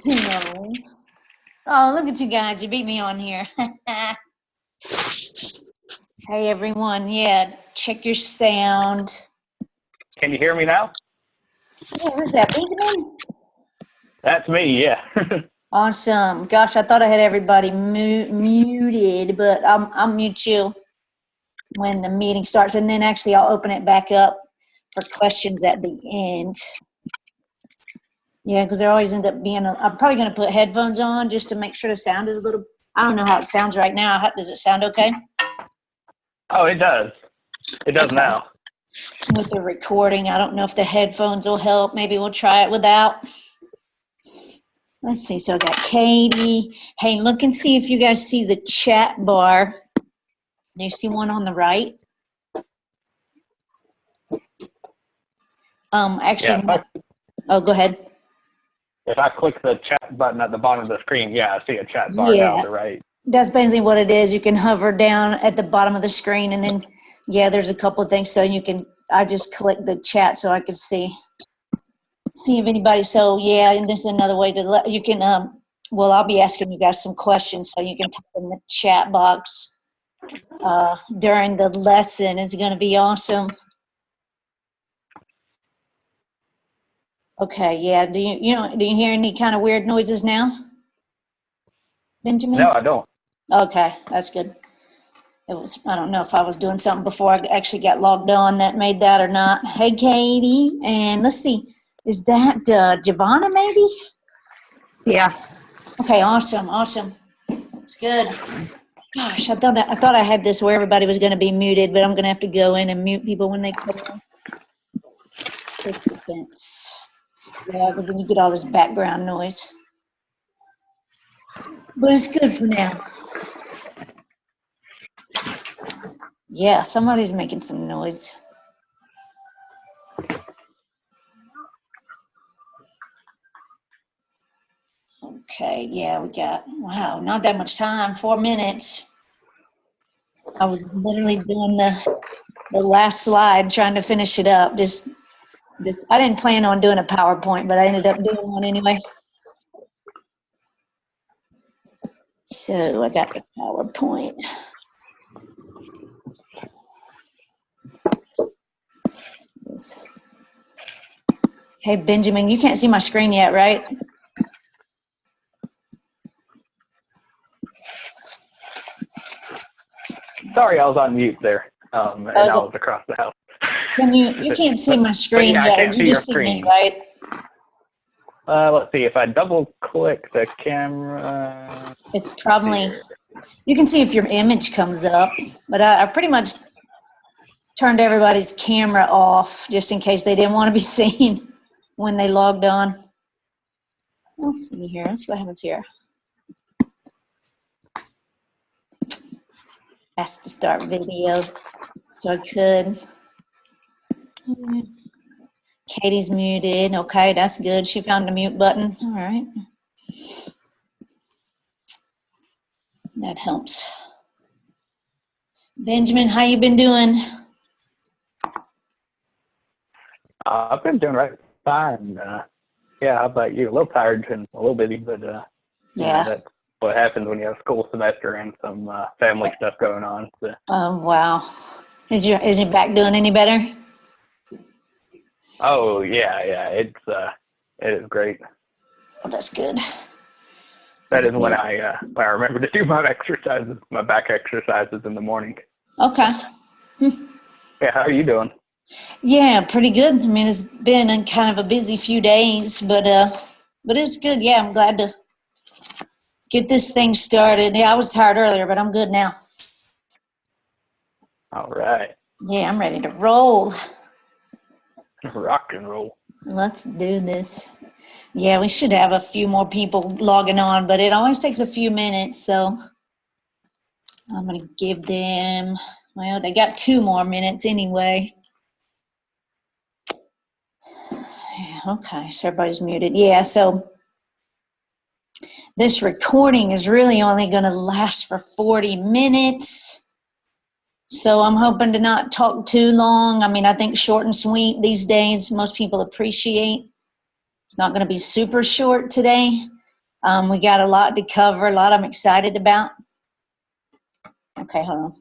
No. Oh, look at you guys. You beat me on here. Hey, everyone. Yeah, check your sound. Can you hear me now? Yeah, who's that, Benjamin? That's me, yeah. Awesome. Gosh, I thought I had everybody muted, but I'll mute you when the meeting starts, and then actually I'll open it back up for questions at the end. Yeah, because there always end up being I'm probably going to put headphones on just to make sure the sound is a little, I don't know how it sounds right now. Does it sound okay? Oh, it does. It does now. With the recording, I don't know if the headphones will help. Maybe we'll try it without. Let's see. So I got Katie. Hey, look and see if you guys see the chat bar. Do you see one on the right? Actually, Yeah, oh, go ahead. if I click the chat button at the bottom of the screen, yeah, I see a chat bar down the right. That's basically what it is. You can hover down at the bottom of the screen, and then, yeah, there's a couple of things. So you can, I just clicked the chat so I could see if anybody, so yeah, and this is another way to let, you can, well, I'll be asking you guys some questions, so you can type in the chat box during the lesson. It's going to be awesome. Okay, yeah. Do you hear any kind of weird noises now, Benjamin? No, I don't. Okay, that's good. It was, I don't know if I was doing something before I actually got logged on that made that or not. Hey, Katie, and let's see, is that Giovanna maybe? Yeah. Okay, awesome. It's good. Gosh, I thought I had this where everybody was going to be muted, but I'm going to have to go in and mute people when they come in. Participants. Yeah, because then you get all this background noise. But it's good for now. Yeah, somebody's making some noise. Okay, yeah, we got, wow, not that much time, 4 minutes. I was literally doing the last slide, trying to finish it up. Just, I didn't plan on doing a PowerPoint, but I ended up doing one anyway. So I got the PowerPoint. Hey, Benjamin, you can't see my screen yet, right? Sorry, I was on mute there, and I was across the house. You can't see my screen yet, or you just see me, right? Let's see, if I double click the camera. It's probably, you can see if your image comes up, but I pretty much turned everybody's camera off just in case they didn't want to be seen when they logged on. Let's see here, let's see what happens here. Asked to start video, so I could. Katie's muted. Okay, that's good. She found the mute button. All right. That helps. Benjamin, how you been doing? I've been doing right fine. Yeah, how about you? A little tired and a little busy, but yeah, that's what happens when you have a school semester and some family stuff going on. So. Oh wow! Is your back doing any better? Oh yeah, it is great. Oh, that's good. That is when I remember to do my exercises, my back exercises in the morning. Okay. Yeah, how are you doing? Yeah, pretty good. I mean, it's been a kind of a busy few days, but it's good. Yeah, I'm glad to get this thing started. Yeah, I was tired earlier, but I'm good now. All right. Yeah, I'm ready to roll. Rock and roll. Let's do this. Yeah, we should have a few more people logging on, but it always takes a few minutes, so I'm going to give them, well, they got 2 more minutes anyway. Okay, so everybody's muted. Yeah, so this recording is really only going to last for 40 minutes. So I'm hoping to not talk too long. I mean, I think short and sweet these days, most people appreciate. It's not going to be super short today. We got a lot to cover, a lot I'm excited about. Okay, hold on.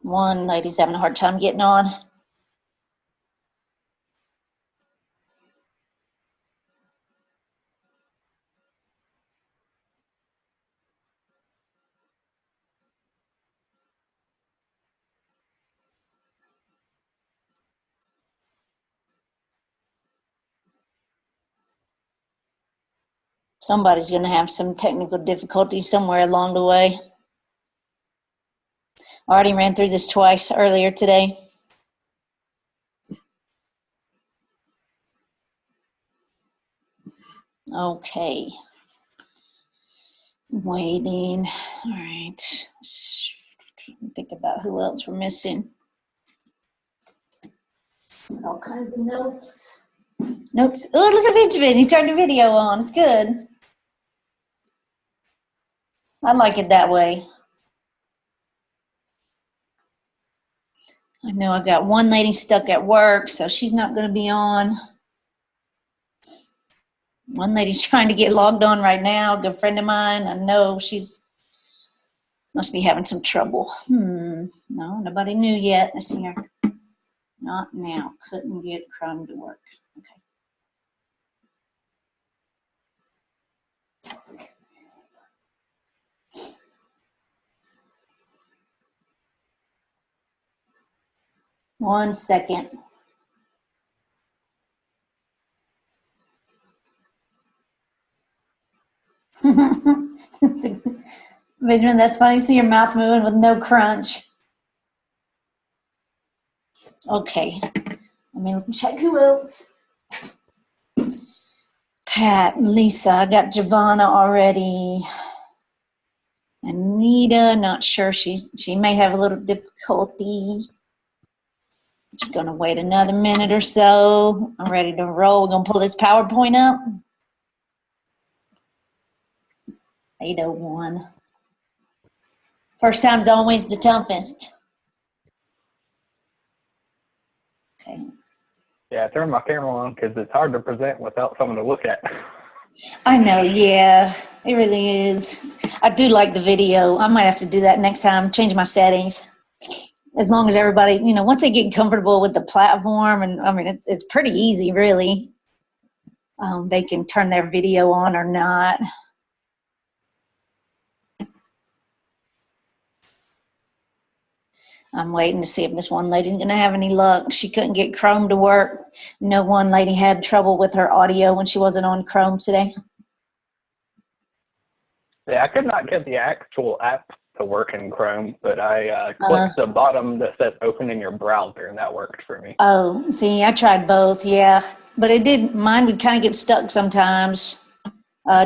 One lady's having a hard time getting on. Somebody's going to have some technical difficulties somewhere along the way. I already ran through this twice earlier today. Okay. Waiting. All right. Think about who else we're missing. All kinds of notes. Notes. Oh, look at Benjamin. He turned the video on. It's good. I like it that way. I know I got one lady stuck at work, so she's not going to be on. One lady's trying to get logged on right now, a good friend of mine. I know she's must be having some trouble. No, nobody knew yet. Let's see here. Not now. Couldn't get Chrome to work. Okay. 1 second. Benjamin, that's funny. See your mouth moving with no crunch. Okay. Let me check who else. Pat, Lisa, I got Giovanna already. Anita, not sure. She may have a little difficulty. Just gonna wait another minute or so. I'm ready to roll. We're gonna pull this PowerPoint up. 8:01. First time's always the toughest. Okay. Yeah, I turned my camera on because it's hard to present without someone to look at. I know, yeah, it really is. I do like the video. I might have to do that next time, change my settings. As long as everybody, once they get comfortable with the platform, and I mean, it's pretty easy, really. They can turn their video on or not. I'm waiting to see if this one lady's going to have any luck. She couldn't get Chrome to work. No, one lady had trouble with her audio when she wasn't on Chrome today. Yeah, I could not get the actual app to work in Chrome, but I clicked the bottom that says open in your browser, and that worked for me. Oh, see, I tried both, yeah. But it did, mine would kind of get stuck sometimes,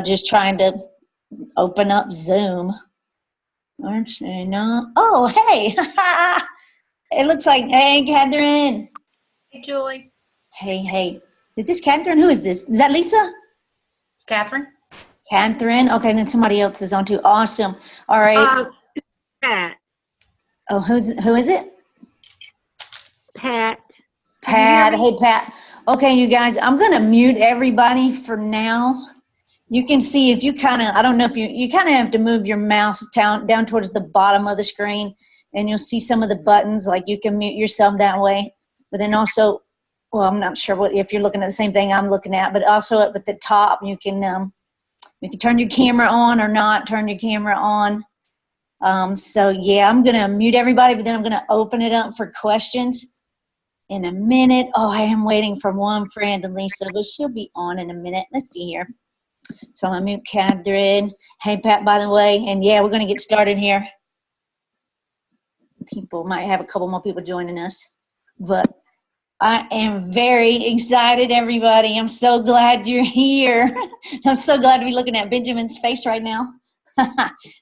just trying to open up Zoom. No. Oh, hey. It looks like, hey, Catherine. Hey, Julie. Hey. Is this Catherine? Who is this? Is that Lisa? It's Catherine. Catherine. Okay, and then somebody else is on too. Awesome. All right. Pat. Oh, who is it? Pat. Pat. Hey, Pat. Okay, you guys, I'm going to mute everybody for now. You can see if you kind of, I don't know if you kind of have to move your mouse down towards the bottom of the screen, and you'll see some of the buttons, like you can mute yourself that way. But then also, well, I'm not sure if you're looking at the same thing I'm looking at, but also up at the top, you can turn your camera on or not turn your camera on. So yeah, I'm going to mute everybody, but then I'm going to open it up for questions in a minute. Oh, I am waiting for one friend, Lisa, but she'll be on in a minute. Let's see here. So I'm going to mute Catherine. Hey, Pat, by the way. And yeah, we're going to get started here. People might have a couple more people joining us. But I am very excited, everybody. I'm so glad you're here. I'm so glad to be looking at Benjamin's face right now.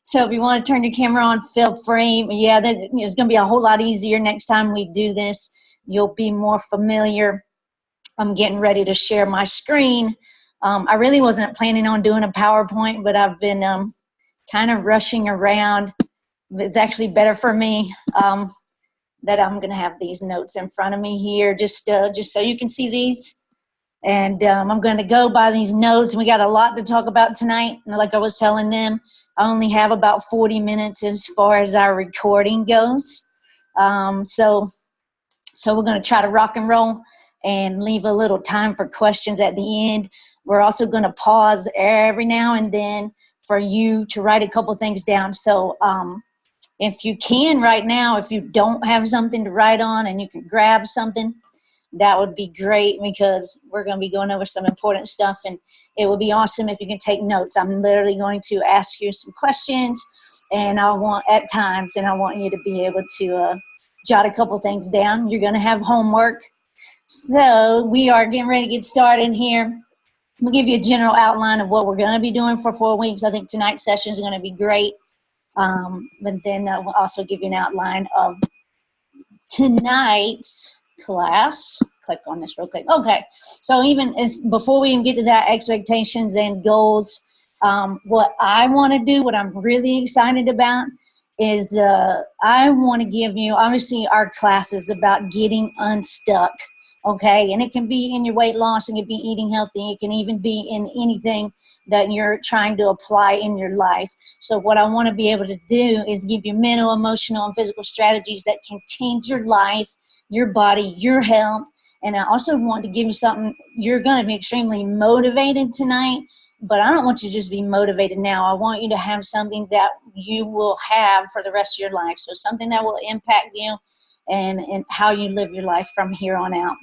So if you want to turn your camera on, feel free. Yeah, it's going to be a whole lot easier next time we do this. You'll be more familiar. I'm getting ready to share my screen. I really wasn't planning on doing a PowerPoint, but I've been kind of rushing around. It's actually better for me that I'm going to have these notes in front of me here, just so you can see these. And I'm going to go by these notes. We got a lot to talk about tonight. And like I was telling them, I only have about 40 minutes as far as our recording goes. So we're going to try to rock and roll and leave a little time for questions at the end. We're also going to pause every now and then for you to write a couple things down. So if you can right now, if you don't have something to write on and you can grab something, that would be great, because we're going to be going over some important stuff, and it would be awesome if you can take notes. I'm literally going to ask you some questions, and I want you to be able to jot a couple things down. You're going to have homework. So we are getting ready to get started here. I'm going to give you a general outline of what we're going to be doing for 4 weeks. I think tonight's session is going to be great. But then we'll also give you an outline of tonight's class. Click on this real quick. Okay, so before we even get to that, expectations and goals, what I want to do, what I'm really excited about, is I want to give you, obviously our class is about getting unstuck, okay? And it can be in your weight loss, it can be eating healthy, it can even be in anything that you're trying to apply in your life. So what I want to be able to do is give you mental, emotional, and physical strategies that can change your life, your body, your health. And I also want to give you something. You're going to be extremely motivated tonight, but I don't want you to just be motivated now. I want you to have something that you will have for the rest of your life. So something that will impact you and how you live your life from here on out.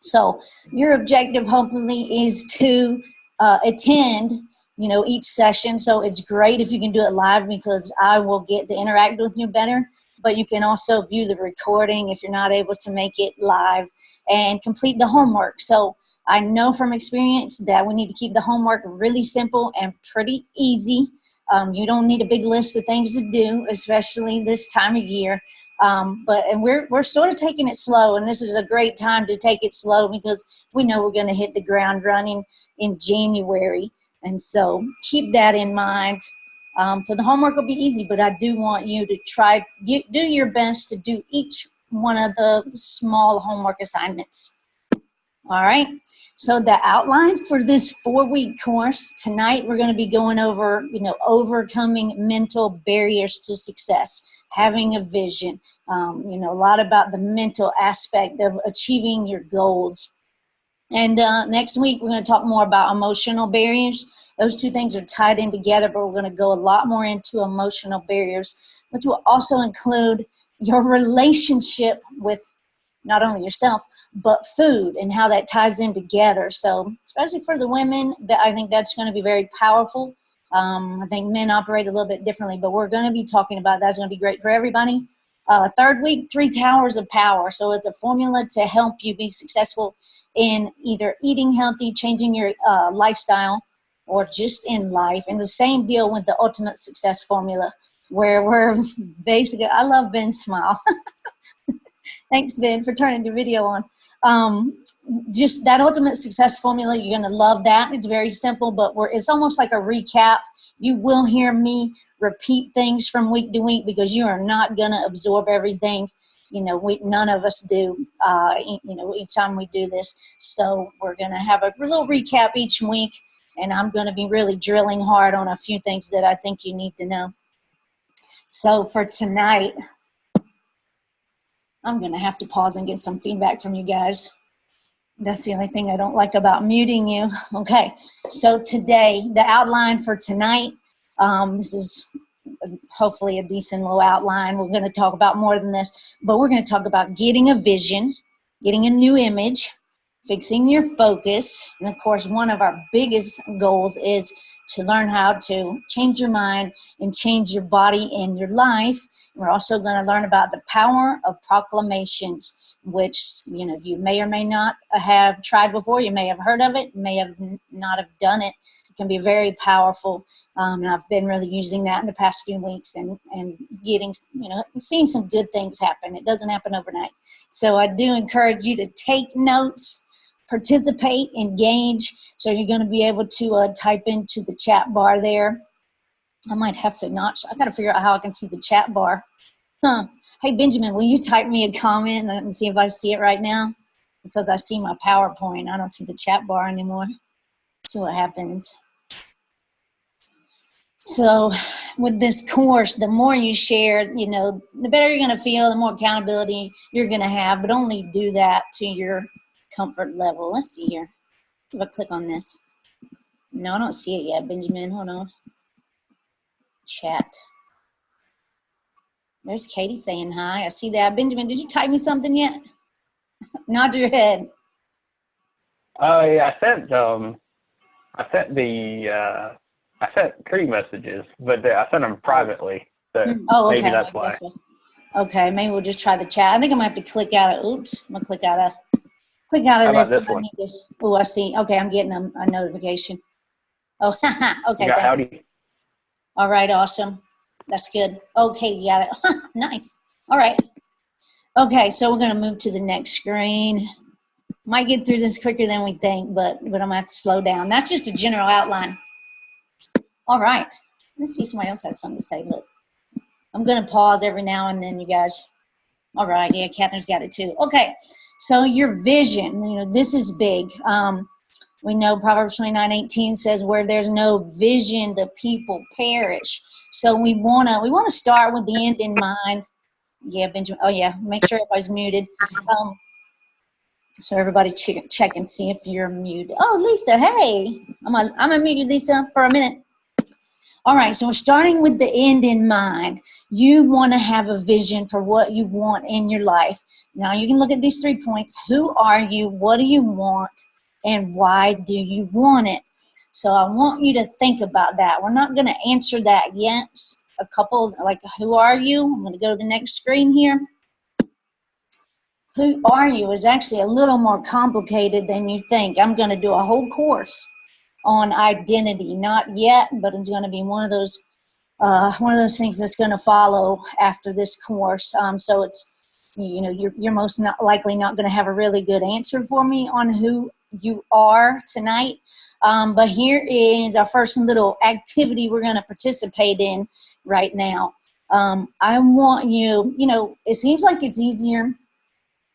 So your objective hopefully is to attend, each session. So it's great if you can do it live, because I will get to interact with you better. But you can also view the recording if you're not able to make it live, and complete the homework. So I know from experience that we need to keep the homework really simple and pretty easy. You don't need a big list of things to do, especially this time of year. But we're sort of taking it slow, and this is a great time to take it slow, because we know we're going to hit the ground running in January. And so keep that in mind. So the homework will be easy, but I do want you to do your best to do each one of the small homework assignments. All right, so the outline for this 4-week course, tonight we're going to be going over, overcoming mental barriers to success, having a vision, a lot about the mental aspect of achieving your goals. And next week we're going to talk more about emotional barriers. Those two things are tied in together, but we're going to go a lot more into emotional barriers, which will also include your relationship with not only yourself, but food, and how that ties in together. So especially for the women, I think that's going to be very powerful. I think men operate a little bit differently, but we're going to be talking about that's going to be great for everybody. 3rd week, 3 towers of power. So it's a formula to help you be successful in either eating healthy, changing your lifestyle, or just in life. And the same deal with the ultimate success formula, where we're basically, I love Ben's smile. Thanks, Ben, for turning the video on. Just that ultimate success formula, you're going to love that. It's very simple, but it's almost like a recap. You will hear me repeat things from week to week, because you are not going to absorb everything. None of us do, each time we do this. So we're going to have a little recap each week, and I'm going to be really drilling hard on a few things that I think you need to know. So for tonight, I'm going to have to pause and get some feedback from you guys. That's the only thing I don't like about muting you. Okay, so today, the outline for tonight, this is hopefully a decent little outline. We're going to talk about more than this, but we're going to talk about getting a vision, getting a new image, fixing your focus, and of course, one of our biggest goals is to learn how to change your mind and change your body and your life. We're also going to learn about the power of proclamations, which you may or may not have tried before. You may have heard of it, may have not have done it. It can be very powerful, and I've been really using that in the past few weeks and getting, seeing some good things happen. It doesn't happen overnight. So I do encourage you to take notes, participate, engage. So you're going to be able to type into the chat bar there I might have to notch. I got to figure out how I can see the chat bar. Huh. Hey, Benjamin, will you type me a comment and see if I see it right now? Because I see my PowerPoint. I don't see the chat bar anymore. See what happens. So with this course, the more you share, you know, the better you're going to feel, the more accountability you're going to have, but only do that to your comfort level. Let's see here. If I click on this. No, I don't see it yet, Benjamin. Hold on. Chat. There's Katie saying hi. I see that. Benjamin, did you type me something yet? Nod your head. Yeah, I sent 3 messages, but I sent them privately. So okay. maybe that's why. Okay, maybe we'll just try the chat. I think I might have to click out of, oops, I'm going to click out of How this. about this one? Oh, I see. Okay, I'm getting a notification. Oh, okay. You got howdy. All right, awesome. That's good. Okay, you got it. Nice. All right. Okay, so we're going to move to the next screen. Might get through this quicker than we think, but I'm going to have to slow down. That's just a general outline. All right. Let's see if somebody else had something to say. Look, I'm going to pause every now and then, you guys. All right. Yeah, Catherine's got it too. Okay. So your vision, you know, this is big. We know Proverbs 29:18 says, where there's no vision, the people perish. So we want to start with the end in mind. Yeah, Benjamin. Oh, yeah. Make sure everybody's muted. So everybody check and see if you're muted. Oh, Lisa, hey. I'm gonna mute you, Lisa, for a minute. All right, so we're starting with the end in mind. You want to have a vision for what you want in your life. Now you can look at these 3 points. Who are you? What do you want? And why do you want it? So I want you to think about that. We're not going to answer that yet. A couple, like, who are you? I'm going to go to the next screen here. Who are you is actually a little more complicated than you think. I'm going to do a whole course on identity. Not yet, but it's going to be one of those things that's going to follow after this course. So it's, you know, you're most not likely not going to have a really good answer for me on who you are tonight. But here is our first little activity we're going to participate in right now. I want you, you know, it seems like it's easier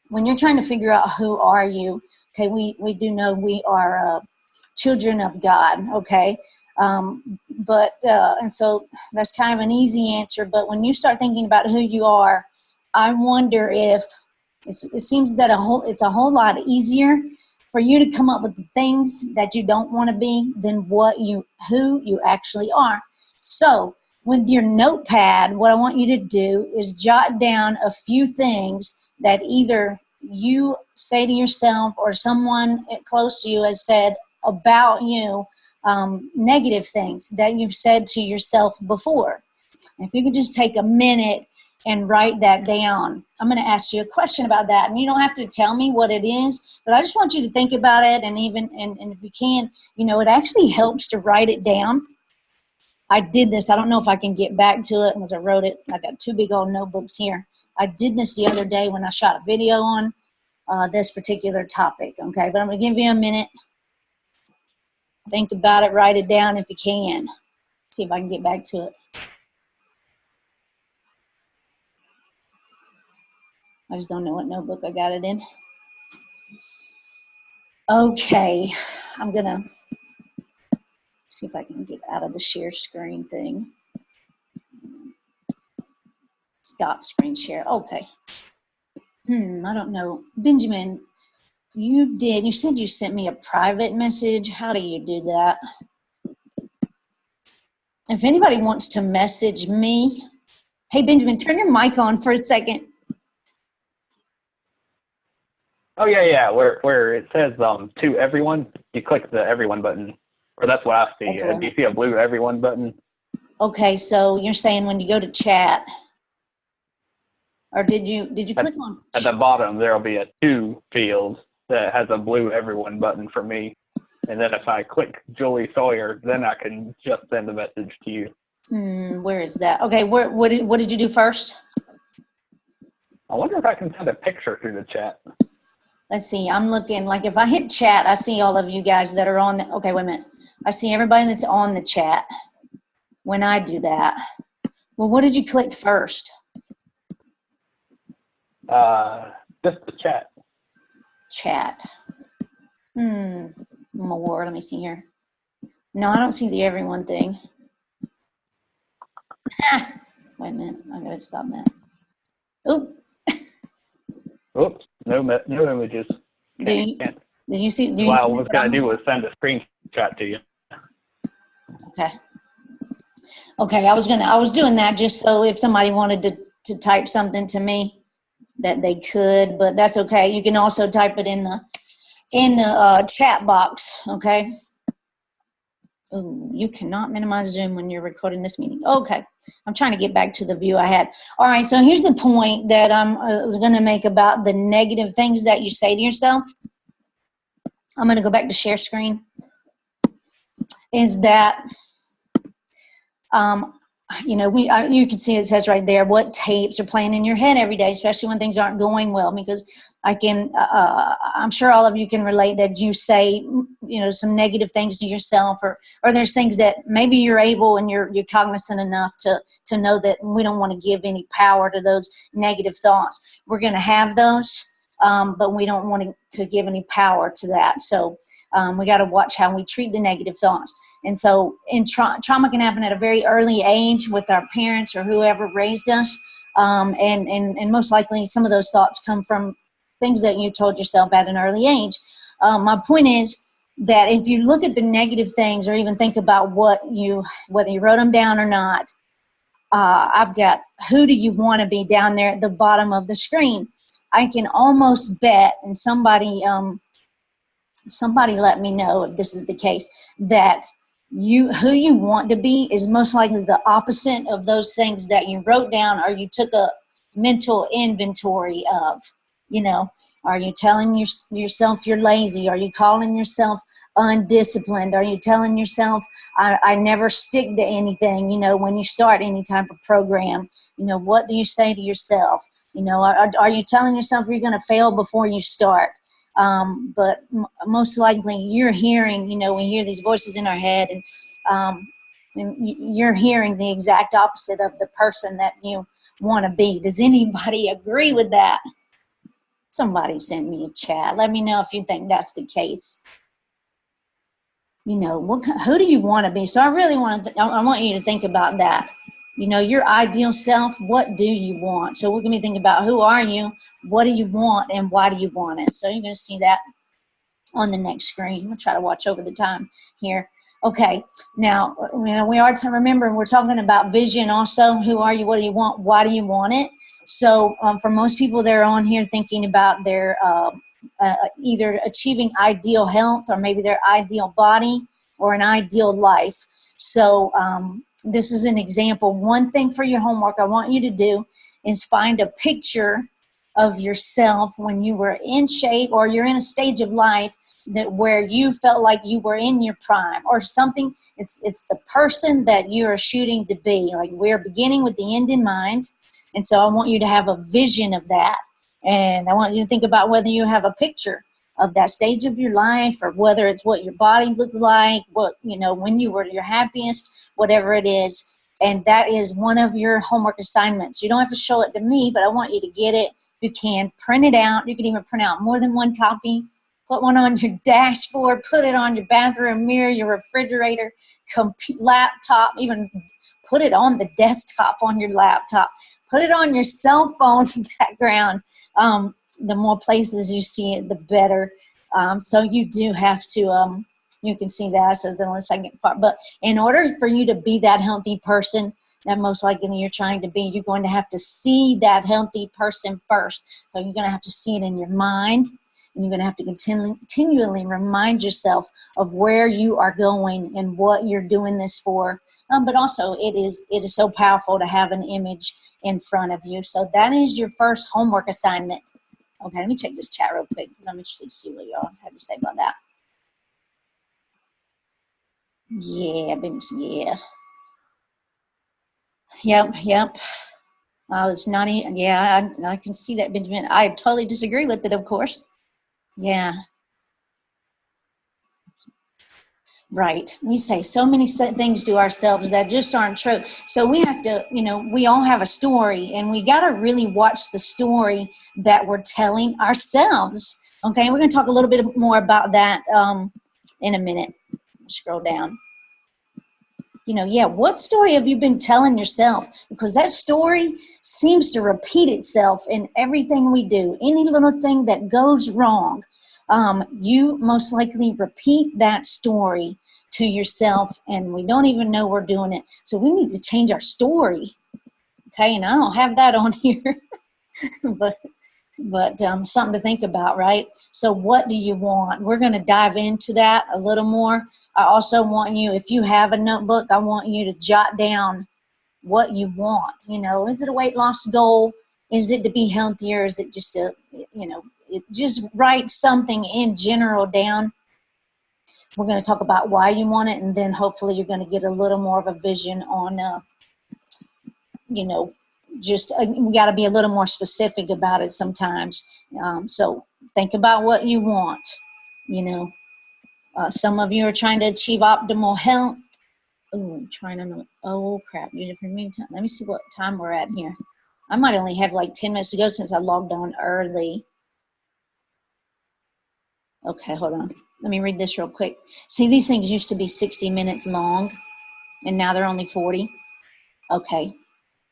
when you're trying to figure out who are you. Okay, we do know we are children of God, okay? And so that's kind of an easy answer, but when you start thinking about who you are, I wonder if it seems that it's a whole lot easier for you to come up with the things that you don't want to be than who you actually are. So with your notepad, what I want you to do is jot down a few things that either you say to yourself or someone close to you has said about you, negative things that you've said to yourself before. If you could just take a minute and write that down. I'm going to ask you a question about that, and you don't have to tell me what it is, but I just want you to think about it, and if you can, you know, it actually helps to write it down. I did this. I don't know if I can get back to it because I wrote it. I got 2 big old notebooks here. I did this the other day when I shot a video on this particular topic, okay? But I'm going to give you a minute. Think about it. Write it down if you can. See if I can get back to it. I just don't know what notebook I got it in. Okay, I'm going to see if I can get out of the share screen thing. Stop screen share. Okay. I don't know. Benjamin, you said you sent me a private message. How do you do that? If anybody wants to message me, hey, Benjamin, turn your mic on for a second. Oh, yeah. Where it says to everyone, you click the everyone button. Or that's what I see. Do you see a blue everyone button? Okay, so you're saying when you go to chat, or did you click on? At the bottom, there'll be a to field that has a blue everyone button for me. And then if I click Julie Sawyer, then I can just send a message to you. Where is that? Okay, what did you do first? I wonder if I can send a picture through the chat. Let's see. I'm looking. Like if I hit chat, I see all of you guys that are on the. Okay, wait a minute. I see everybody that's on the chat. when I do that. Well, what did you click first? Just the chat. Chat. More. Let me see here. No, I don't see the everyone thing. Wait a minute. I gotta stop that. Oop. Oops. No images. Did you see? What I was gonna do was send a screenshot to you. Okay. Okay. I was doing that just so if somebody wanted to type something to me that they could, but that's okay. You can also type it in the chat box. Okay. Ooh, you cannot minimize Zoom when you're recording this meeting. Okay. I'm trying to get back to the view I had. All right. So here's the point that I was going to make about the negative things that you say to yourself. I'm going to go back to share screen. Is that, you can see it says right there what tapes are playing in your head every day, especially when things aren't going well, because I'm sure all of you can relate that you say, some negative things to yourself, or there's things that maybe you're able and you're cognizant enough to know that we don't want to give any power to those negative thoughts. We're going to have those, but we don't want to give any power to that. So we got to watch how we treat the negative thoughts. And so trauma can happen at a very early age with our parents or whoever raised us. And most likely some of those thoughts come from things that you told yourself at an early age. My point is that if you look at the negative things or even think about whether you wrote them down or not, I've got who do you want to be down there at the bottom of the screen. I can almost bet, and somebody let me know if this is the case, that who you want to be is most likely the opposite of those things that you wrote down or you took a mental inventory of. Are you telling yourself you're lazy? Are you calling yourself undisciplined? Are you telling yourself I never stick to anything? When you start any type of program, what do you say to yourself? Are you telling yourself you're going to fail before you start? But most likely you're hearing, we hear these voices in our head, and you're hearing the exact opposite of the person that you want to be. Does anybody agree with that? Somebody send me a chat. Let me know if you think that's the case. Who do you want to be? So I really I want you to think about that. Your ideal self, what do you want? So we're going to be thinking about who are you, what do you want, and why do you want it? So you're going to see that on the next screen. We'll try to watch over the time here. Okay, now, we are to remember we're talking about vision also. Who are you? What do you want? Why do you want it? So for most people, they're on here thinking about their either achieving ideal health or maybe their ideal body or an ideal life. So this is an example. One thing for your homework I want you to do is find a picture of yourself when you were in shape or you're in a stage of life where you felt like you were in your prime or something. It's the person that you're shooting to be. Like, we're beginning with the end in mind. And so I want you to have a vision of that. And I want you to think about whether you have a picture of that stage of your life, or whether it's what your body looked like, when you were your happiest, whatever it is. And that is one of your homework assignments. You don't have to show it to me, but I want you to get it. You can print it out. You can even print out more than one copy. Put one on your dashboard. Put it on your bathroom mirror, your refrigerator, laptop. Even put it on the desktop on your laptop. Put it on your cell phone's background. The more places you see it, the better. So you do have to, you can see that, so it's on the second part. But in order for you to be that healthy person that most likely you're trying to be, you're going to have to see that healthy person first. So you're going to have to see it in your mind, and you're going to have to continually remind yourself of where you are going and what you're doing this for. But also it is so powerful to have an image in front of you. So that is your first homework assignment. Okay, let me check this chat real quick because I'm interested to see what y'all have to say about that. Yeah, yeah. Yep. It's not, yeah, I can see that, Benjamin. I totally disagree with it, of course. Yeah. Right. We say so many things to ourselves that just aren't true. So we have to, we all have a story, and we got to really watch the story that we're telling ourselves. Okay. We're going to talk a little bit more about that in a minute. Scroll down. What story have you been telling yourself? Because that story seems to repeat itself in everything we do. Any little thing that goes wrong, you most likely repeat that story to yourself, and we don't even know we're doing it. So we need to change our story. Okay, and I don't have that on here, but something to think about, right? So what do you want? We're going to dive into that a little more. I also want you, if you have a notebook, I want you to jot down what you want. Is it a weight loss goal? Is it to be healthier? Is it just just write something in general down. We're going to talk about why you want it, and then hopefully you're going to get a little more of a vision on, we got to be a little more specific about it sometimes. So think about what you want. Some of you are trying to achieve optimal health. Oh, crap. Let me see what time we're at here. I might only have like 10 minutes to go since I logged on early. Okay, hold on. Let me read this real quick. See, these things used to be 60 minutes long, and now they're only 40. Okay.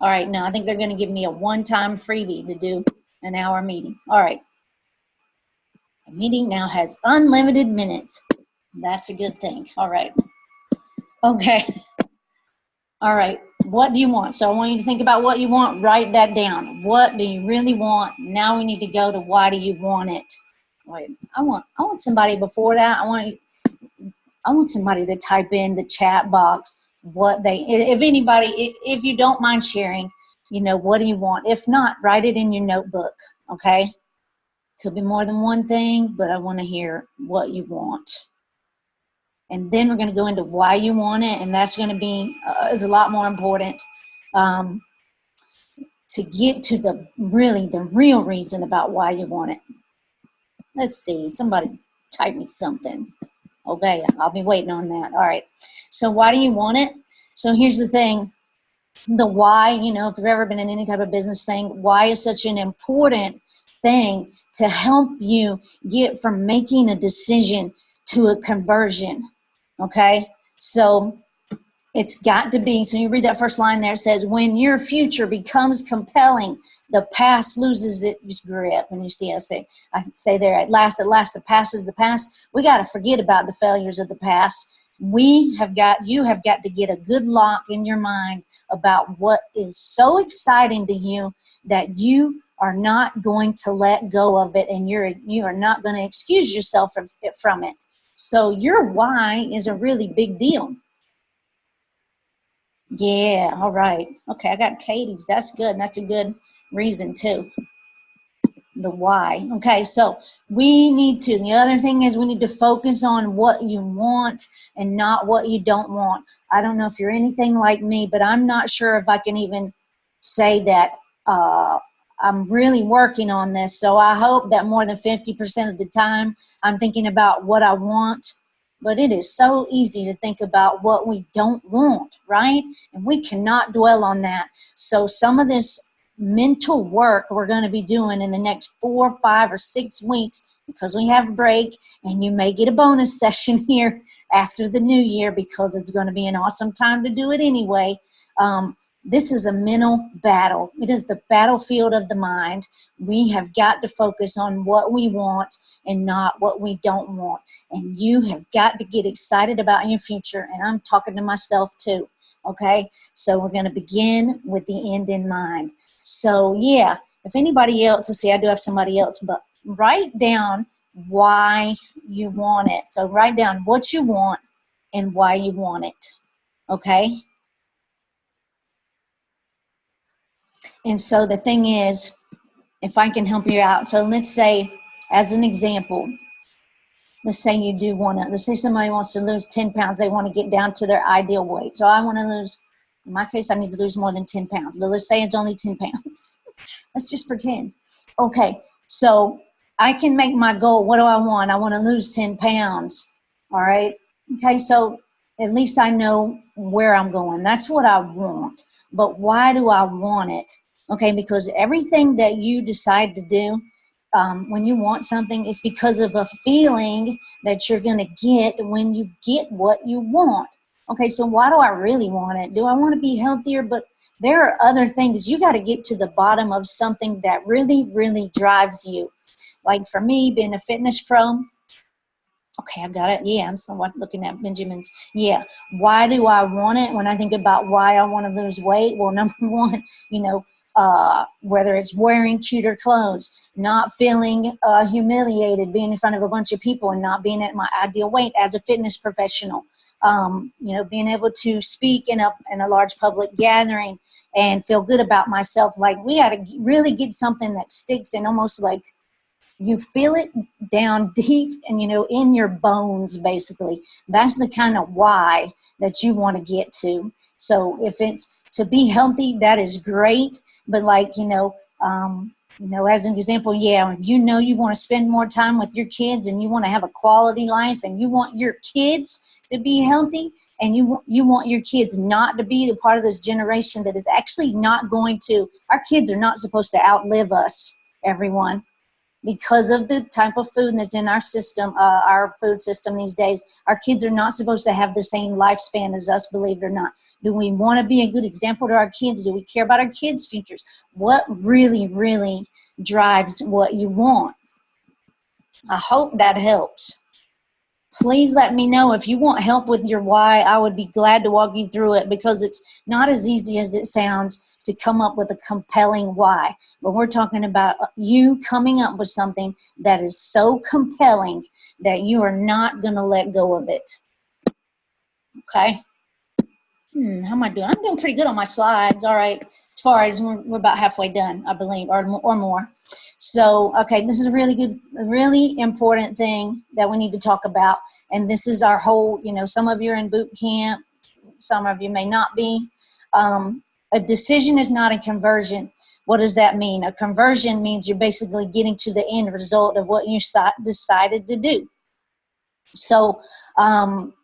All right, now I think they're going to give me a one-time freebie to do an hour meeting. All right. The meeting now has unlimited minutes. That's a good thing. All right. Okay. All right. What do you want? So I want you to think about what you want. Write that down. What do you really want? Now we need to go to why do you want it? Wait, I want somebody before that. I want somebody to type in the chat box if you don't mind sharing, what do you want? If not, write it in your notebook. Okay. Could be more than one thing, but I want to hear what you want. And then we're going to go into why you want it. And that's going to be, is a lot more important, to get to the real reason about why you want it. Let's see, somebody type me something. Okay, I'll be waiting on that. All right, so why do you want it? So here's the thing, the why, if you've ever been in any type of business thing, why is such an important thing to help you get from making a decision to a conversion, okay? So it's got to be, so you read that first line there, it says, when your future becomes compelling, the past loses its grip. And you see, I say there, at last, the past is the past. We got to forget about the failures of the past. You have got to get a good lock in your mind about what is so exciting to you that you are not going to let go of it, and you are not going to excuse yourself from it. So your why is a really big deal. Yeah, all right. Okay, I got Katie's. That's good. That's a good reason too. The why. Okay, so the other thing is we need to focus on what you want and not what you don't want. I don't know if you're anything like me, but I'm not sure if I can even say that I'm really working on this. So I hope that more than 50% of the time I'm thinking about what I want. But it is so easy to think about what we don't want, right? And we cannot dwell on that. So some of this mental work we're going to be doing in the next 4, 5, or 6 weeks, because we have a break, and you may get a bonus session here after the new year because it's going to be an awesome time to do it anyway. This is a mental battle. It is the battlefield of the mind. We have got to focus on what we want and not what we don't want. And you have got to get excited about your future. And I'm talking to myself too. Okay? So we're going to begin with the end in mind. So yeah, if anybody else, let's see, I do have somebody else, but write down why you want it. So write down what you want and why you want it. Okay? And so the thing is, if I can help you out, so let's say, as an example, let's say you do want to, let's say somebody wants to lose 10 pounds. They want to get down to their ideal weight. So I want to lose, in my case, I need to lose more than 10 pounds. But let's say it's only 10 pounds. Let's just pretend. Okay, so I can make my goal. What do I want? I want to lose 10 pounds. All right. Okay, so at least I know where I'm going. That's what I want. But why do I want it? Okay, because everything that you decide to do when you want something is because of a feeling that you're going to get when you get what you want. Okay, so why do I really want it? Do I want to be healthier? But there are other things. You got to get to the bottom of something that really, really drives you. Like for me, being a fitness pro, okay, I got it. Yeah, I'm somewhat looking at Benjamin's. Yeah. Why do I want it? When I think about why I want to lose weight, well, number one, whether it's wearing cuter clothes, not feeling humiliated, being in front of a bunch of people and not being at my ideal weight as a fitness professional, being able to speak in a large public gathering and feel good about myself. Like we got to really get something that sticks and almost like you feel it down deep and, in your bones, basically. That's the kind of why that you want to get to. So if it's to be healthy, that is great. But as an example, if you want to spend more time with your kids and you want to have a quality life and you want your kids to be healthy and you want your kids not to be a part of this generation that is actually not going to, our kids are not supposed to outlive us, everyone. Because of the type of food that's in our system, our food system these days, our kids are not supposed to have the same lifespan as us, believe it or not. Do we want to be a good example to our kids? Do we care about our kids' futures? What really, really drives what you want? I hope that helps. Please let me know if you want help with your why. I would be glad to walk you through it because it's not as easy as it sounds to come up with a compelling why. But we're talking about you coming up with something that is so compelling that you are not going to let go of it. Okay? How am I doing? I'm doing pretty good on my slides. All right. As far as we're about halfway done, I believe, or more. So, okay, this is a really important thing that we need to talk about. And this is our whole, some of you are in boot camp, some of you may not be. A decision is not a conversion. What does that mean? A conversion means you're basically getting to the end result of what you decided to do. So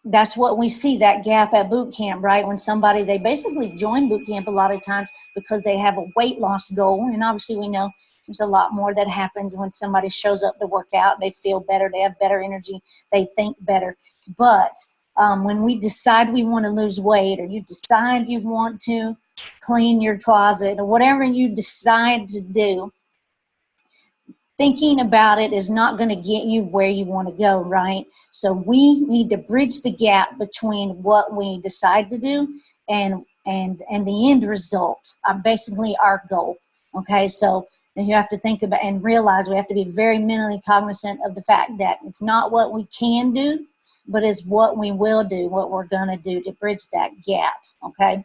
that's what we see, that gap at boot camp, right? When they basically join boot camp a lot of times because they have a weight loss goal. And obviously we know there's a lot more that happens when somebody shows up to work out. They feel better. They have better energy. They think better. But when we decide we want to lose weight, or you decide you want to clean your closet, or whatever you decide to do, thinking about it is not going to get you where you want to go, right? So we need to bridge the gap between what we decide to do and the end result, basically our goal. Okay, so you have to think about and realize we have to be very mentally cognizant of the fact that it's not what we can do, but it's what we will do, what we're going to do to bridge that gap, okay?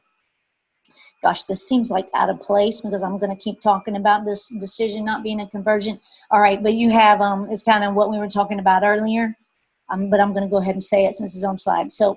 Gosh, this seems like out of place because I'm going to keep talking about this decision not being a conversion. All right, but you have, it's kind of what we were talking about earlier, but I'm going to go ahead and say it since it's on slide. So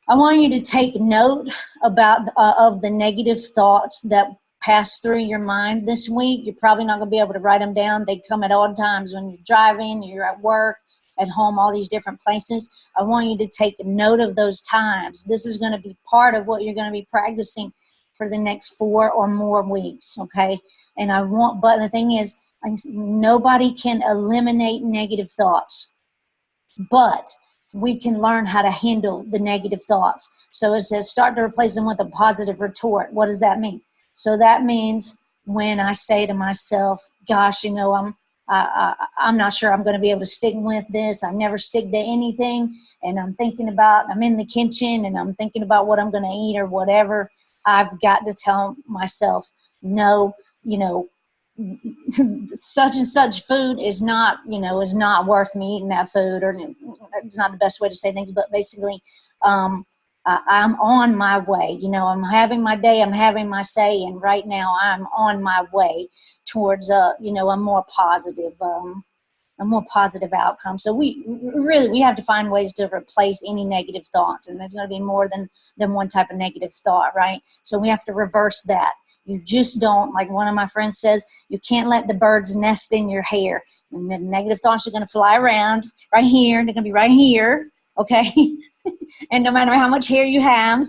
I want you to take note about of the negative thoughts that pass through your mind this week. You're probably not going to be able to write them down. They come at odd times when you're driving, you're at work, at home, all these different places. I want you to take note of those times. This is going to be part of what you're going to be practicing for the next 4 or more weeks, okay? And but the thing is, nobody can eliminate negative thoughts, but we can learn how to handle the negative thoughts. So it says start to replace them with a positive retort. What does that mean? So that means when I say to myself, gosh, I'm not sure I'm going to be able to stick with this. I never stick to anything. And I'm in the kitchen and I'm thinking about what I'm going to eat or whatever. I've got to tell myself, no, such and such food is not worth me eating that food, or it's not the best way to say things, but basically, I'm on my way. I'm having my day, I'm having my say, and right now I'm on my way towards a more positive outcome. So we have to find ways to replace any negative thoughts, and there's going to be more than one type of negative thought, right? So we have to reverse that. You just don't, like one of my friends says, you can't let the birds nest in your hair. And the negative thoughts are going to fly around right here. They're going to be right here. okay? And no matter how much hair you have,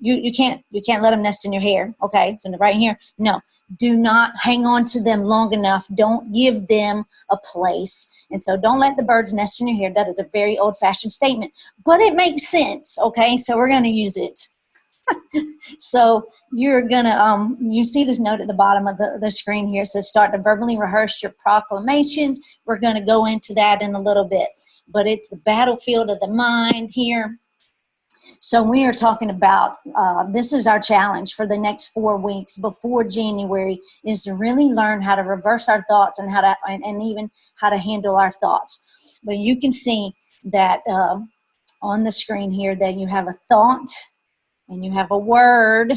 you can't let them nest in your hair, okay? So right here, no. Do not hang on to them long enough. Don't give them a place. And so don't let the birds nest in your hair. That is a very old-fashioned statement, but it makes sense, okay? So we're going to use it. So you're going to, you see this note at the bottom of the screen here. It says start to verbally rehearse your proclamations. We're going to go into that in a little bit, but it's the battlefield of the mind here. So we are talking about, this is our challenge for the next 4 weeks before January, is to really learn how to reverse our thoughts and and even how to handle our thoughts. But you can see that on the screen here that you have a thought, and you have a word,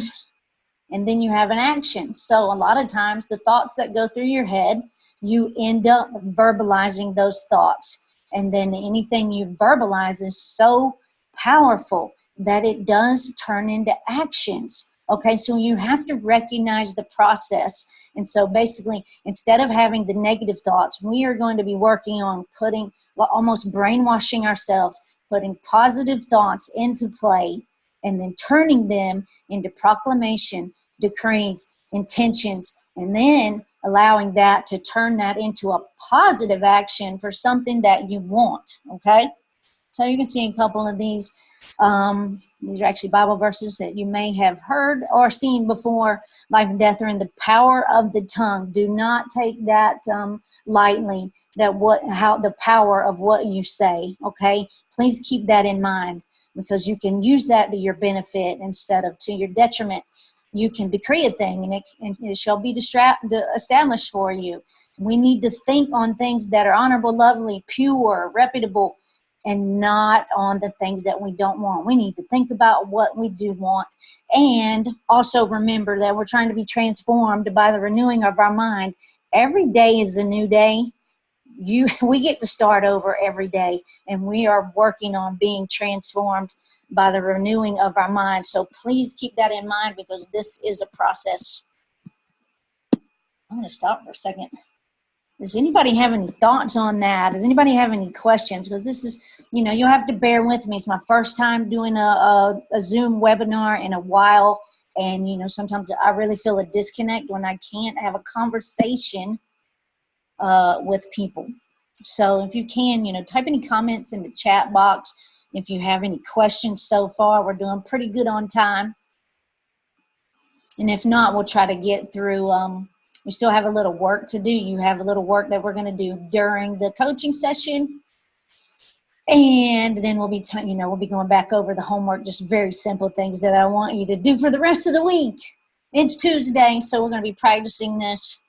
and then you have an action. So a lot of times the thoughts that go through your head, you end up verbalizing those thoughts. And then anything you verbalize is so powerful that it does turn into actions. Okay, so you have to recognize the process. And so basically, instead of having the negative thoughts, we are going to be working on almost brainwashing ourselves, putting positive thoughts into play, and then turning them into proclamation, decrees, intentions, and then allowing that to turn that into a positive action for something that you want, okay? So you can see a couple of these. These are actually Bible verses that you may have heard or seen before. Life and death are in the power of the tongue. Do not take that lightly, the power of what you say, okay? Please keep that in mind, because you can use that to your benefit instead of to your detriment. You can decree a thing, and it shall be established for you. We need to think on things that are honorable, lovely, pure, reputable, and not on the things that we don't want. We need to think about what we do want, and also remember that we're trying to be transformed by the renewing of our mind. Every day is a new day. We get to start over every day, and we are working on being transformed by the renewing of our mind. So please keep that in mind, because this is a process. I'm going to stop for a second. Does anybody have any thoughts on that? Does anybody have any questions? Because this is, you'll have to bear with me. It's my first time doing a Zoom webinar in a while. And, sometimes I really feel a disconnect when I can't have a conversation with people. So if you can, type any comments in the chat box. If you have any questions so far, we're doing pretty good on time. And if not, we'll try to get through. We still have a little work to do. You have a little work that we're going to do during the coaching session. And then we'll be, we'll be going back over the homework, just very simple things that I want you to do for the rest of the week. It's Tuesday, so we're going to be practicing this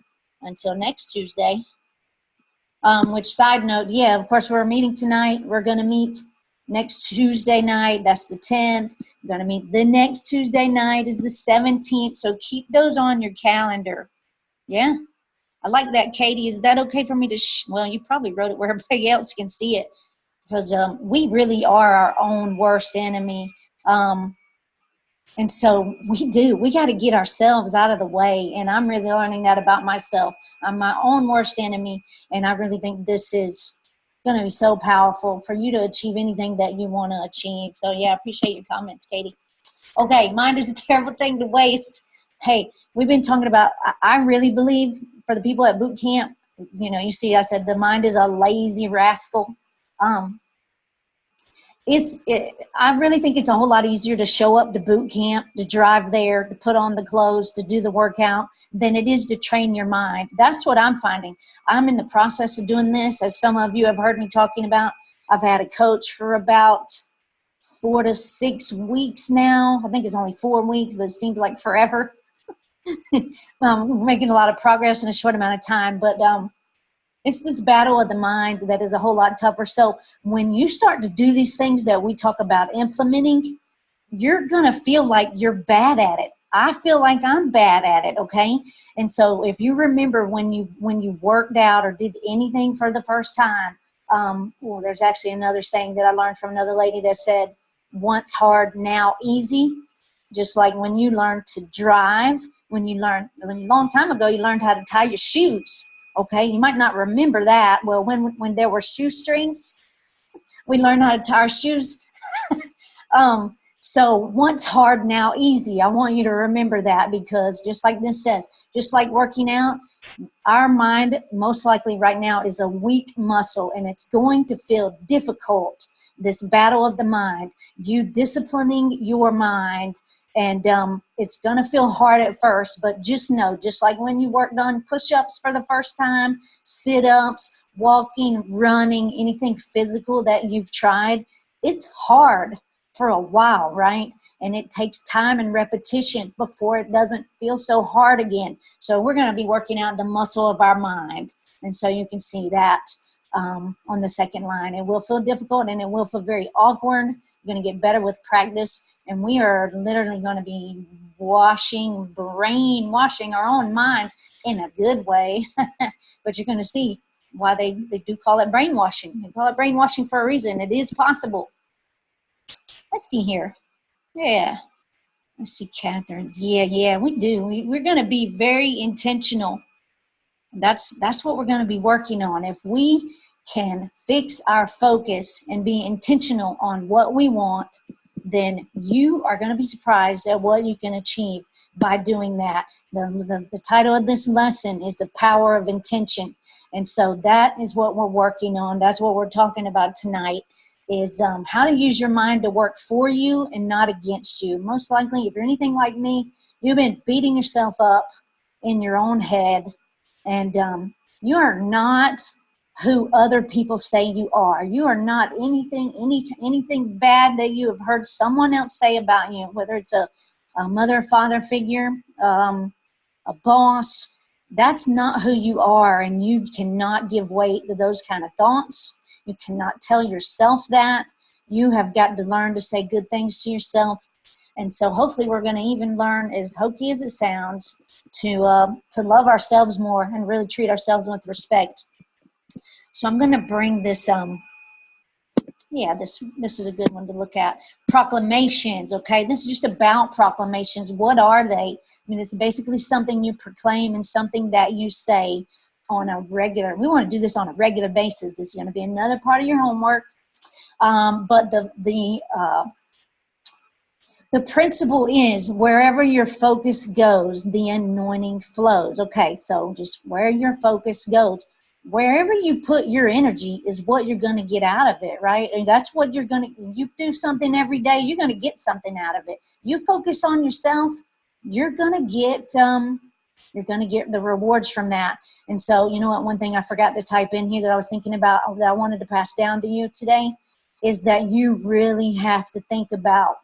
until next Tuesday. Which, side note, yeah, of course, we're meeting tonight. We're going to meet next Tuesday night. That's the 10th. We're going to meet the next Tuesday night is the 17th. So keep those on your calendar. Yeah. I like that, Katie. Is that okay for me to well, you probably wrote it where everybody else can see it, because we really are our own worst enemy. And so we got to get ourselves out of the way. And I'm really learning that about myself. I'm my own worst enemy. And I really think this is going to be so powerful for you to achieve anything that you want to achieve. So yeah, I appreciate your comments, Katie. Okay, mind is a terrible thing to waste. Hey, we've been talking about, I really believe for the people at boot camp, you see, I said the mind is a lazy rascal. I really think it's a whole lot easier to show up to boot camp, to drive there, to put on the clothes, to do the workout, than it is to train your mind. That's what I'm finding. I'm in the process of doing this, as some of you have heard me talking about. I've had a coach for about 4 to 6 weeks now. I think it's only 4 weeks, but it seems like forever. We're making a lot of progress in a short amount of time, but it's this battle of the mind that is a whole lot tougher. So when you start to do these things that we talk about implementing, you're going to feel like you're bad at it. I feel like I'm bad at it, okay? And so if you remember when you worked out or did anything for the first time, well, there's actually another saying that I learned from another lady that said, once hard, now easy. Just like when you learned to drive, a long time ago, you learned how to tie your shoes. Okay, you might not remember that. Well, when there were shoestrings, We learn how to tie our shoes. So once hard, now easy. I want you to remember that, because just like this says, just like working out, our mind most likely right now is a weak muscle, and it's going to feel difficult, this battle of the mind, you disciplining your mind. And it's going to feel hard at first, but just know, just like when you worked on push-ups for the first time, sit-ups, walking, running, anything physical that you've tried, it's hard for a while, right? And it takes time and repetition before it doesn't feel so hard again. So we're going to be working out the muscle of our mind. And so you can see that on the second line. It will feel difficult and it will feel very awkward. You're going to get better with practice. And we are literally going to be brainwashing our own minds in a good way. But you're going to see why they do call it brainwashing. They call it brainwashing for a reason. It is possible. Let's see here. Yeah. Let's see, Catherine's. Yeah, we do. We're going to be very intentional. That's what we're going to be working on. If we can fix our focus and be intentional on what we want, then you are going to be surprised at what you can achieve by doing that. The title of this lesson is The Power of Intention. And so that is what we're working on. That's what we're talking about tonight, is how to use your mind to work for you and not against you. Most likely, if you're anything like me, you've been beating yourself up in your own head, and you are not who other people say you are. You are not anything bad that you have heard someone else say about you, whether it's a mother or father figure, a boss. That's not who you are, and you cannot give weight to those kind of thoughts. You cannot tell yourself that. You have got to learn to say good things to yourself. And so hopefully we're going to even learn, as hokey as it sounds, to love ourselves more and really treat ourselves with respect. So I'm going to bring this, this is a good one to look at. Proclamations, okay? This is just about proclamations. What are they? I mean, it's basically something you proclaim and something that you say on a regular, we want to do this on a regular basis. This is going to be another part of your homework. But the principle is, wherever your focus goes, the anointing flows. Okay, so just where your focus goes, wherever you put your energy is what you're going to get out of it, right? And that's what you're going to, you do something every day, you're going to get something out of it. You focus on yourself, you're going to get the rewards from that. And so, you know what, one thing I forgot to type in here that I was thinking about, that I wanted to pass down to you today, is that you really have to think about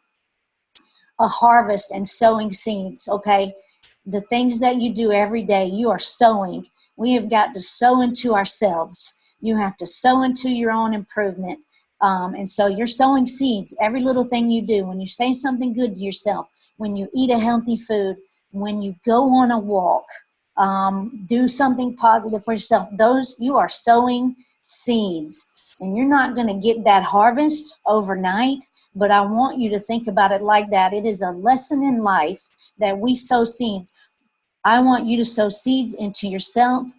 a harvest and sowing seeds, okay? The things that you do every day, you are sowing. We have got to sow into ourselves. You have to sow into your own improvement. And so you're sowing seeds. Every little thing you do, when you say something good to yourself, when you eat a healthy food, when you go on a walk, do something positive for yourself, those, you are sowing seeds. And you're not going to get that harvest overnight, but I want you to think about it like that. It is a lesson in life that we sow seeds. I want you to sow seeds into yourself,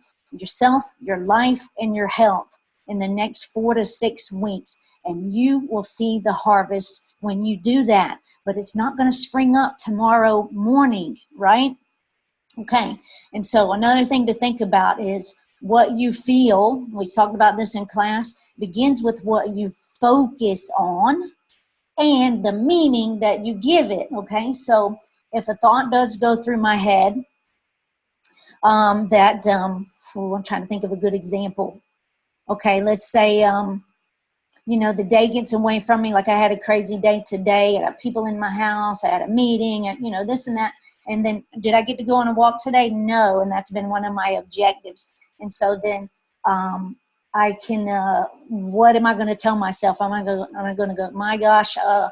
your life, and your health in the next 4 to 6 weeks. And you will see the harvest when you do that. But it's not going to spring up tomorrow morning, right? Okay. And so another thing to think about is what you feel. We talked about this in class. Begins with what you focus on and the meaning that you give it. Okay. So if a thought does go through my head, I'm trying to think of a good example. Okay. Let's say, the day gets away from me. Like I had a crazy day today. I got people in my house. I had a meeting, and, this and that. And then did I get to go on a walk today? No. And that's been one of my objectives. And so then I can, what am I going to tell myself? Am I going to go, my gosh, I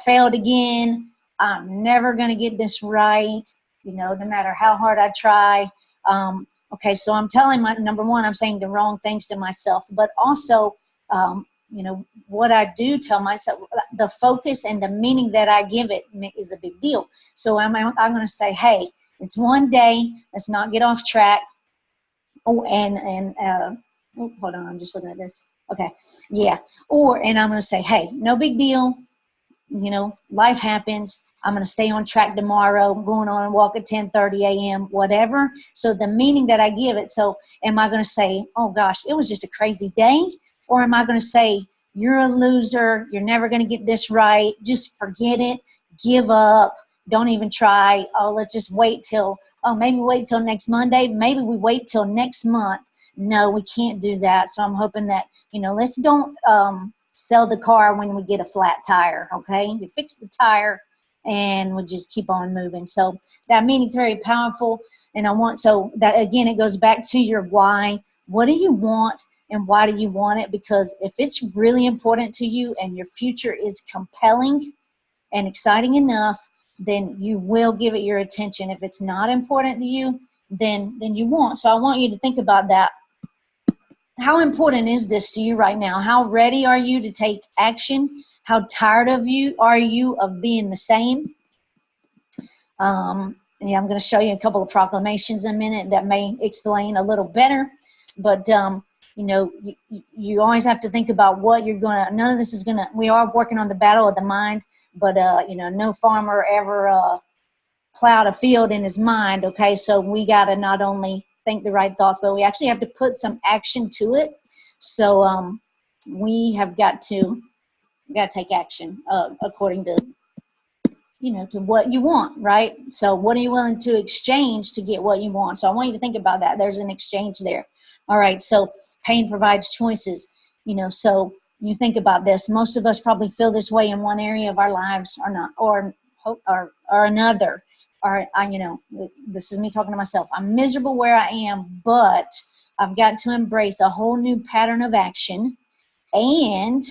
failed again. I'm never going to get this right, no matter how hard I try. Okay, so I'm telling number one, I'm saying the wrong things to myself. But also, what I do tell myself, the focus and the meaning that I give it is a big deal. So I'm going to say, hey, it's one day. Let's not get off track. Oh, hold on. I'm just looking at this. Okay. Yeah. And I'm going to say, hey, no big deal. You know, life happens. I'm going to stay on track tomorrow. I'm going on a walk at 10:30 a.m., whatever. So the meaning that I give it. So am I going to say, oh gosh, it was just a crazy day? Or am I going to say, you're a loser. You're never going to get this right. Just forget it. Give up. Don't even try. Oh, let's just maybe wait till next Monday. Maybe we wait till next month. No, we can't do that. So I'm hoping that, let's don't sell the car when we get a flat tire, okay? You fix the tire and we'll just keep on moving. So that meaning's very powerful. And so that, again, it goes back to your why. What do you want and why do you want it? Because if it's really important to you and your future is compelling and exciting enough, then you will give it your attention. If it's not important to you, then you won't. So I want you to think about that. How important is this to you right now? How ready are you to take action? How tired are you of being the same? I'm going to show you a couple of proclamations in a minute that may explain a little better. But, you always have to think about what you're going to, none of this is going to, we are working on the battle of the mind, but, no farmer ever plowed a field in his mind, okay? So we got to not only think the right thoughts, but we actually have to put some action to it. So we have got to take action according to, to what you want, right? So what are you willing to exchange to get what you want? So I want you to think about that. There's an exchange there. All right, so pain provides choices. So you think about this. Most of us probably feel this way in one area of our lives or not, or another. Or, this is me talking to myself. I'm miserable where I am, but I've got to embrace a whole new pattern of action, and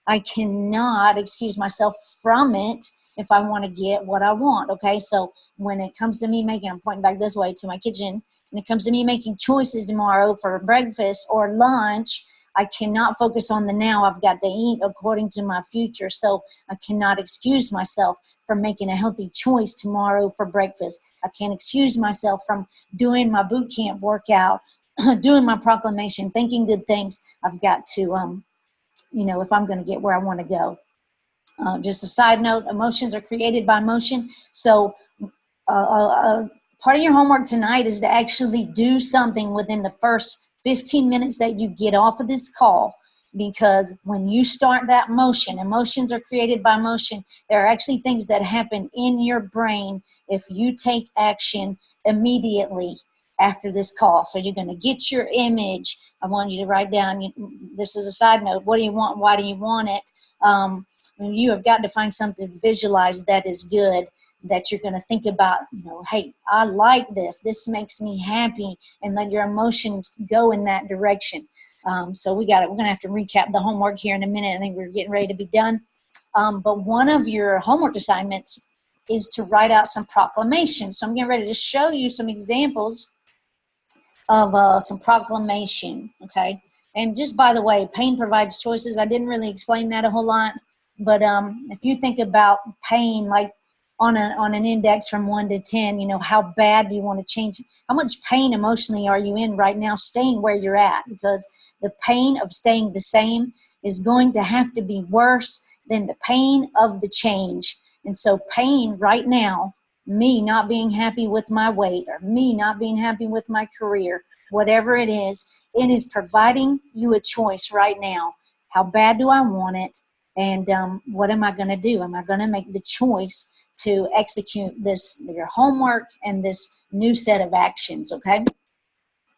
I cannot excuse myself from it if I want to get what I want, okay? So when it comes to me I'm pointing back this way to my kitchen, when it comes to me making choices tomorrow for breakfast or lunch, I cannot focus on the now. I've got to eat according to my future. So I cannot excuse myself from making a healthy choice tomorrow for breakfast. I can't excuse myself from doing my boot camp workout, doing my proclamation, thinking good things. I've got to, if I'm going to get where I want to go. Just a side note, emotions are created by motion. So part of your homework tonight is to actually do something within the first 15 minutes that you get off of this call, because when you start that motion, emotions are created by motion. There are actually things that happen in your brain if you take action immediately after this call. So you're going to get your image. I want you to write down, this is a side note, what do you want? Why do you want it? You have got to find something to visualize that is good, that you're going to think about, hey, I like this. This makes me happy, and let your emotions go in that direction. So we're going to have to recap the homework here in a minute. I think we're getting ready to be done. But one of your homework assignments is to write out some proclamations. So I'm getting ready to show you some examples of some proclamation, okay? And just by the way, pain provides choices. I didn't really explain that a whole lot, but if you think about pain, like on an index from 1 to 10, how bad do you want to change? How much pain emotionally are you in right now staying where you're at? Because the pain of staying the same is going to have to be worse than the pain of the change. And so pain right now, me not being happy with my weight, or me not being happy with my career, whatever it is providing you a choice right now. How bad do I want it? And what am I going to do? Am I going to make the choice to execute your homework and this new set of actions, okay? I'm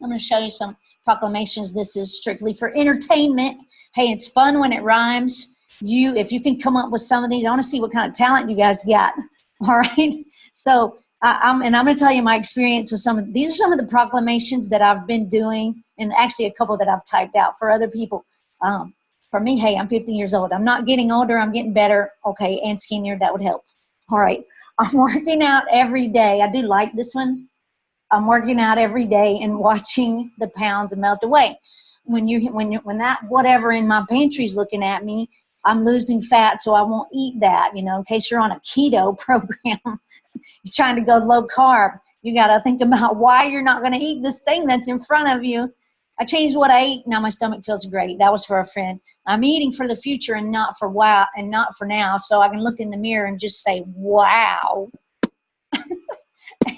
going to show you some proclamations. This is strictly for entertainment. Hey, it's fun when it rhymes. If you can come up with some of these, I want to see what kind of talent you guys got. All right. So I'm going to tell you my experience with these are some of the proclamations that I've been doing, and actually a couple that I've typed out for other people. For me, hey, I'm 50 years old. I'm not getting older. I'm getting better. Okay. And skinnier. That would help. All right. I'm working out every day. I do like this one. I'm working out every day and watching the pounds melt away. When that whatever in my pantry is looking at me, I'm losing fat, so I won't eat that. In case you're on a keto program, you're trying to go low carb, you got to think about why you're not going to eat this thing that's in front of you. I changed what I ate. Now my stomach feels great. That was for a friend. I'm eating for the future and not for wow and not for now. So I can look in the mirror and just say, wow.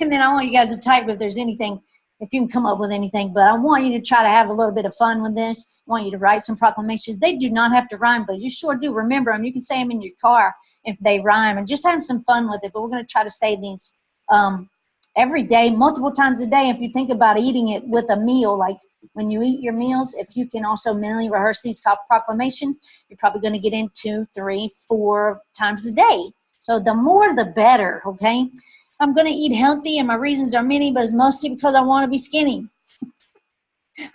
And then I want you guys to type if there's anything, if you can come up with anything. But I want you to try to have a little bit of fun with this. I want you to write some proclamations. They do not have to rhyme, but you sure do remember them. You can say them in your car if they rhyme, and just have some fun with it. But we're going to try to say these every day, multiple times a day. If you think about eating it with a meal, like when you eat your meals, if you can also mentally rehearse these proclamation, you're probably going to get in 2, 3, 4 times a day. So the more the better, okay? I'm going to eat healthy, and my reasons are many, but it's mostly because I want to be skinny.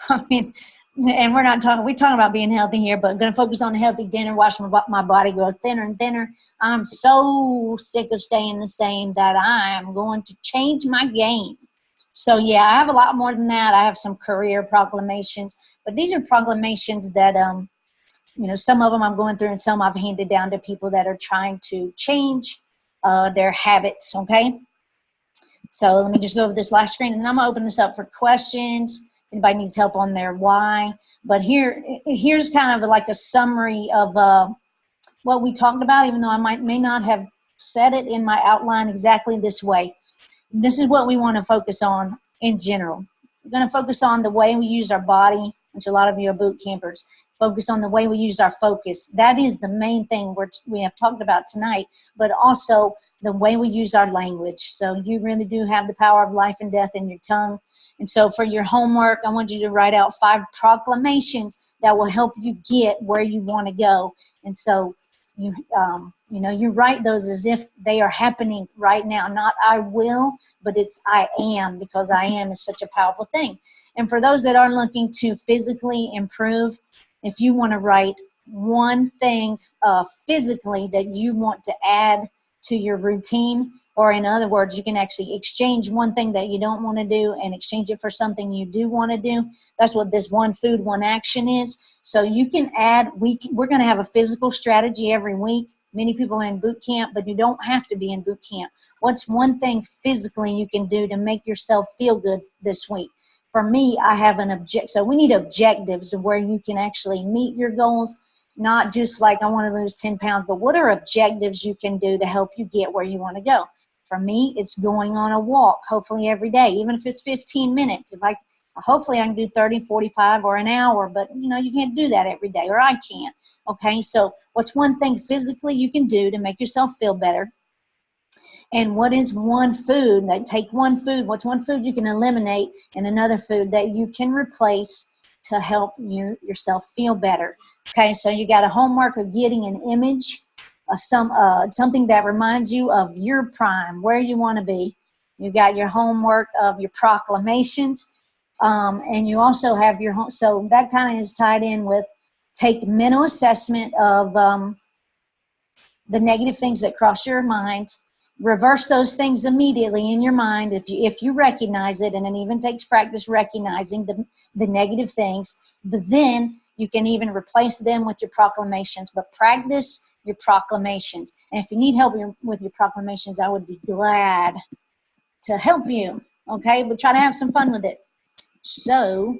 I mean, and we're talking about being healthy here, but I'm going to focus on a healthy dinner, watch my body grow thinner and thinner. I'm so sick of staying the same that I'm going to change my game. So, yeah, I have a lot more than that. I have some career proclamations, but these are proclamations that, some of them I'm going through and some I've handed down to people that are trying to change their habits, okay? So let me just go over this last screen, and then I'm going to open this up for questions. Anybody needs help on their why. But here's kind of like a summary of what we talked about, even though I may not have said it in my outline exactly this way. This is what we want to focus on in general. We're going to focus on the way we use our body, which a lot of you are boot campers. Focus on the way we use our focus. That is the main thing we have talked about tonight, but also the way we use our language. So you really do have the power of life and death in your tongue. And so for your homework, I want you to write out 5 proclamations that will help you get where you want to go. And so you write those as if they are happening right now. Not I will, but it's I am, because I am is such a powerful thing. And for those that are looking to physically improve, if you want to write one thing physically that you want to add to your routine, or in other words, you can actually exchange one thing that you don't want to do and exchange it for something you do want to do. That's what this one food, one action is. So you can add, we're going to have a physical strategy every week. Many people are in boot camp, but you don't have to be in boot camp. What's one thing physically you can do to make yourself feel good this week? For me, I have an objective. So we need objectives to where you can actually meet your goals. Not just like I want to lose 10 pounds, but what are objectives you can do to help you get where you want to go? For me, it's going on a walk, hopefully every day, even if it's 15 minutes. Hopefully I can do 30, 45, or an hour, but you can't do that every day, or I can't. Okay, so what's one thing physically you can do to make yourself feel better? And what is one food? Take one food. What's one food you can eliminate and another food that you can replace to help yourself feel better? Okay, so you got a homework of getting an image of something that reminds you of your prime, where you want to be. You got your homework of your proclamations, and you also have your home. So that kind of is tied in with take mental assessment of the negative things that cross your mind. Reverse those things immediately in your mind if you recognize it, and it even takes practice recognizing the negative things. But then you can even replace them with your proclamations. But practice your proclamations. And if you need help with your proclamations, I would be glad to help you. Okay, but try to have some fun with it. So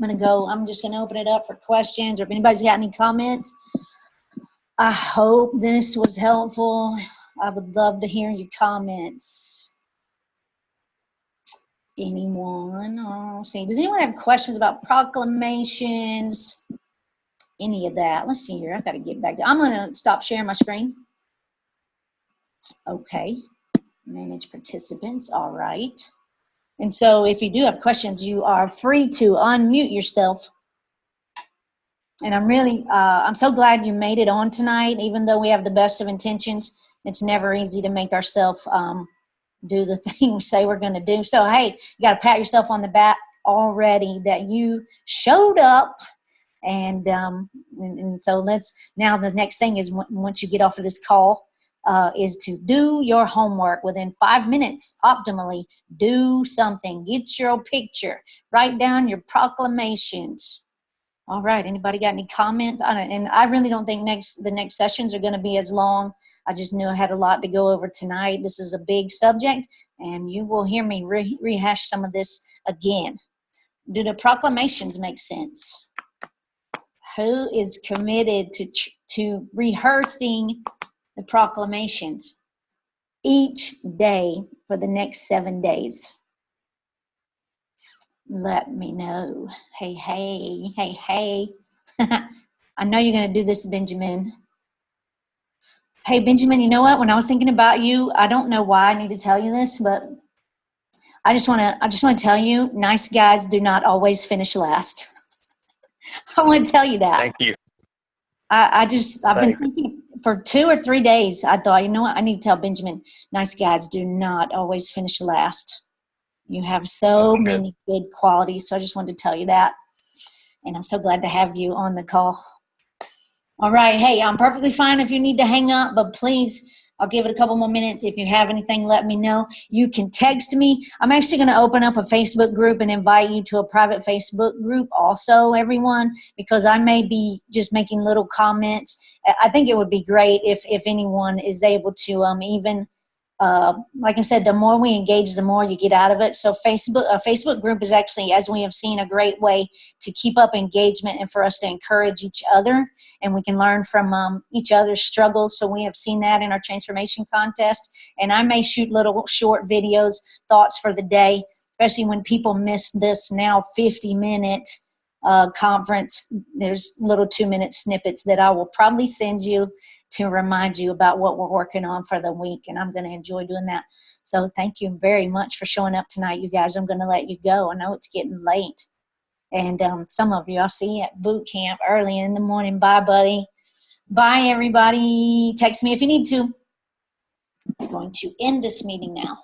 I'm just going to open it up for questions, or if anybody's got any comments. I hope this was helpful. I would love to hear your comments. Anyone? Let's see. Does anyone have questions about proclamations? Any of that? Let's see here. I've got to get back. I'm going to stop sharing my screen. Okay. Manage participants. All right. And so if you do have questions, you are free to unmute yourself. And I'm so glad you made it on tonight, even though we have the best of intentions. It's never easy to make ourselves do the thing we say we're going to do. So, hey, you got to pat yourself on the back already that you showed up. And so now the next thing is once you get off of this call is to do your homework within 5 minutes. Optimally, do something. Get your picture. Write down your proclamations. All right. Anybody got any comments on it? And I really don't think the next sessions are going to be as long. I just knew I had a lot to go over tonight. This is a big subject, and you will hear me rehash some of this again. Do the proclamations make sense? Who is committed to rehearsing the proclamations each day for the next 7 days? Let me know. Hey, hey, hey, hey. I know you're going to do this, Benjamin. Hey, Benjamin, you know what? When I was thinking about you, I don't know why I need to tell you this, but I just want to tell you, nice guys do not always finish last. I want to tell you that. Thank you. I've been thinking for 2 or 3 days. I thought, you know what? I need to tell Benjamin, nice guys do not always finish last. You have so many good qualities. So I just wanted to tell you that. And I'm so glad to have you on the call. All right. Hey, I'm perfectly fine if you need to hang up, but please, I'll give it a couple more minutes. If you have anything, let me know. You can text me. I'm actually going to open up a Facebook group and invite you to a private Facebook group also, everyone, because I may be just making little comments. I think it would be great if anyone is able to like I said, the more we engage, the more you get out of it. So a Facebook group is actually, as we have seen, a great way to keep up engagement and for us to encourage each other. And we can learn from each other's struggles. So we have seen that in our transformation contest. And I may shoot little short videos, thoughts for the day, especially when people miss this now 50-minute conference. There's little 2-minute snippets that I will probably send you to remind you about what we're working on for the week, and I'm going to enjoy doing that. So thank you very much for showing up tonight, you guys. I'm going to let you go. I know it's getting late, and some of you I'll see you at boot camp early in the morning. Bye, buddy. Bye, everybody. Text me if you need to. I'm going to end this meeting now.